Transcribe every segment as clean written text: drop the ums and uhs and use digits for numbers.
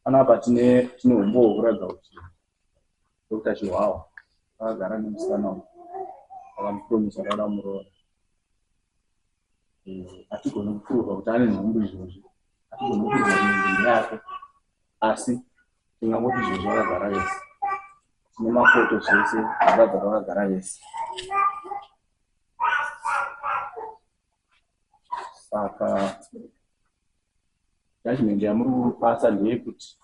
Panapa tine umbo hwekuratidza kuti Dr. Chiwawa akagara nemusikana akamupromisa kuda muroora. Hatigoni kupruvha kuti ane nhumbu izvozvi, hatigoni kupruvha nhumbu yake, asi tingangoti izvozvi vakagara vese. Tine mafoto zvese zvinoratidza kuti vakagara vese. Saka judgment yamuri kupasa ndeyekuti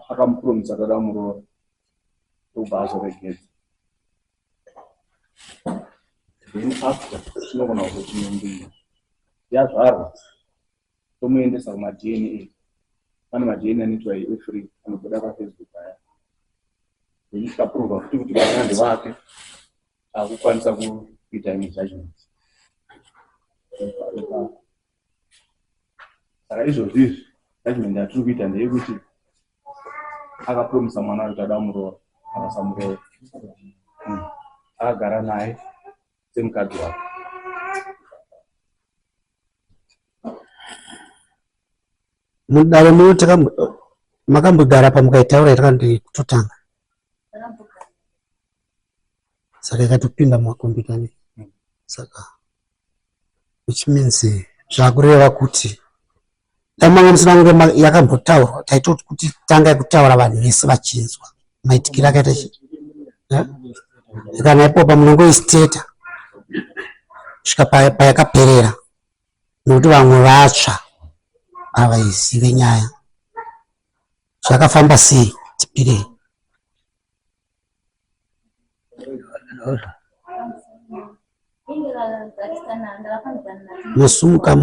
akamupromisa kuda muroora obva azoregedza. Then after tinogona kuti nhumbu yazvarwa tomuendesa kuma-DNA. Pane ma-DNA anoitwa efree anobuda paFacebook aya. Then tikapruvha futi kuti vakandi vake akukwanisa kuita imwe judgment. Saka izvozvi judgment yatiri kuita ndeyekuti akapromisa mwana kuti ada muroora akasamuroora. Akagara naye semukadzi wake. Mudare muti makambogara pamukaitaura itakandi kutotanga. Saka ikatopinda mumakombiyuta ne. Saka which means zvakureva kuti damanga musina kunge yakambotaurwa taitoti kuti tanga kutaura vanhu vese vachinzwa maitikira akaita kana ipopa munongoisiteta kusvika payakaperera nokuti vamwe vatsva havaizive nyaya. Zvakafamba sei tipirei? Mosumuka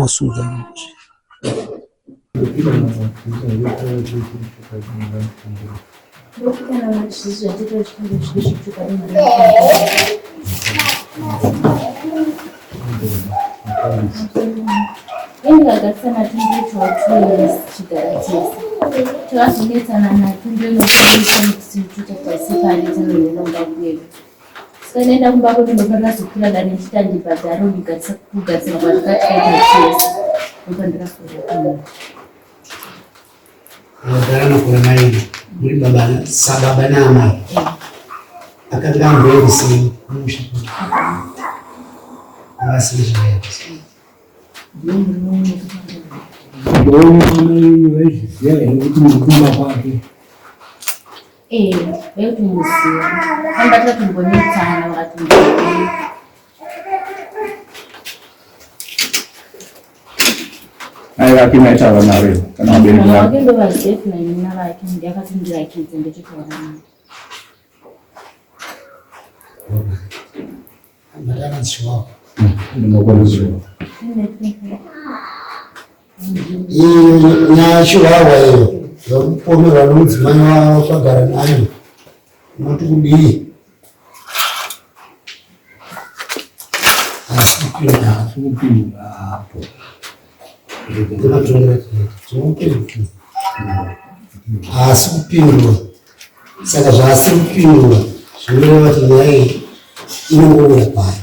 Nenda kumbako ndinofana kuzokura dani ndichitandi bhadharo kugadzira kwazvakaita ndopandira kuda Agara makore mairi muri baba sababa n'amai akanga amboyebise mushaka abasije veutumuziva ambata tumbonetsana vakati Aivake maitaura navo kana vabereki vavo. Vake ndovazefu naina vake ndakati ndirakidze ndechitaura navo. Madame Chiwawa. Chiwawa iyo yokupomerwa nomudzimai wavo kwagara nayo unoti kudii? Asi kupinda hapo asi kupindwa. Saka zvaasiri kupindwa zvinoreva kuti nyaya iyi inongouya payo.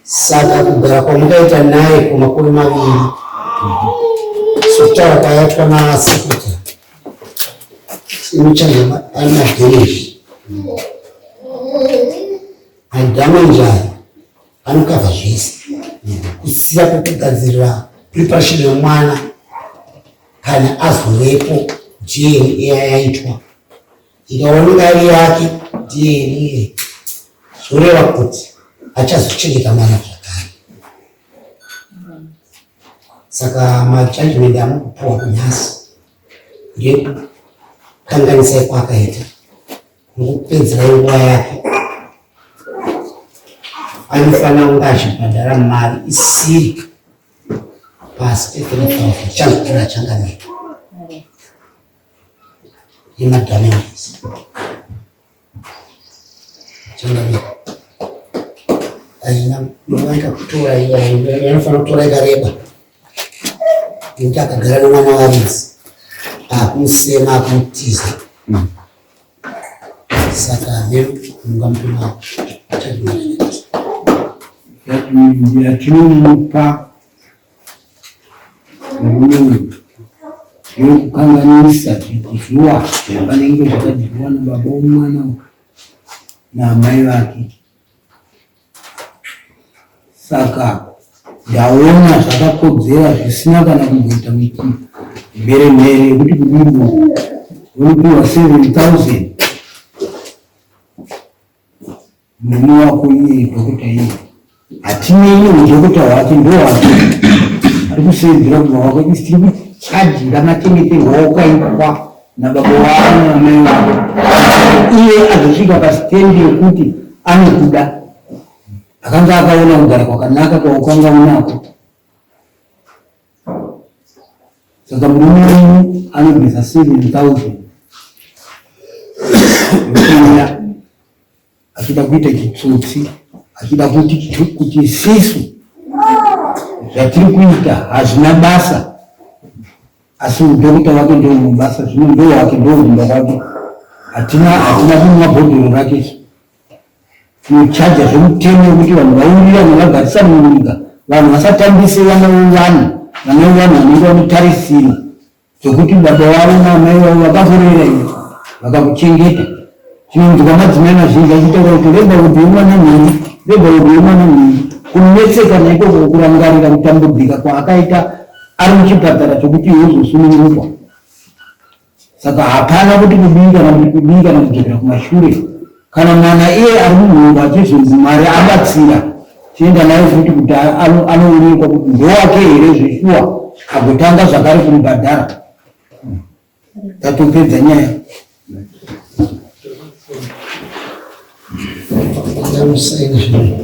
Saka kugara kwamukaita naye kwamakore maviri sokutaura kwayaitwa nasekretary inochanga ari madhemeji madhameji aya anokavha zvese kusiya kwekugadzirira preparation yomwana kana azovepo DNA iya yaitwa ikaoneka ari yake DNA zvoreva kuti achazochengeta mwana zvakare. Saka majudgment amukupuwa kunyasi ndekukanganisa kwakaita nokupedzera nguva yake. Anofanira kunge achibhadhara mari isiri pasi pe$30,000 changokura changanei yemadhamenes changanei aina novaika kutora anofanira kutora ikareba nekuti akagara nemwana waridzi akumusema akumutiza. Saka mungamutuma yatinomupa yokukanganisa zvichifiwa zvakanenge zvakadyiwa nababa womwana naamai vake. Saka ndaona zvakakodzera zvisina kana kumboita mheremhere yekuti kudini unopiwa 7,000 mumi wako iye dhokota iye. Hatinei udhokota hwake ndo hwake ari kusedzera kubva wako tiri kuchajira machengeterwa wakaitwa nababa wako naamai vako iye azosvika pasitendi yekuti anokuda akanga akaona kugara kwakanaka kwawakanga unako. Saka murume wenyu anobvisa 7,000 yokuya achida kuita chitsotsi, achida kuti isusu zvatiri kuita hazvina basa, asi udhokota wake ndio mubasa, zvino ndio wake ndio mumba wake. Hatina kumwa bhodhoro rake. Tinochaja zvemutemo wekuti vanhu vaurira navagarisa munyika, vanhu vasatambise vana vanenge vanotarisira zvokuti baba vavo naamai vavo vakaforera ivo vakakuchengeta. Chinonzwa madzimai mazhinji achitaura kuti rega ubhuye mwana mhiri, kunetseka naiko kurangarira kutambudzika kwaakaita ari muchipatara chokuti uzosunungurwa. Saka hapana kuti kudii kana kudzokera kumashure. Kana mwana iye ari munhungu achizonzi Mwari abatsira chienda naye kuti anoonekwa kuti ndowake here zvishuwa agotanga zvakare kumubhadhara. Tatopedza nyaya. Vamos sair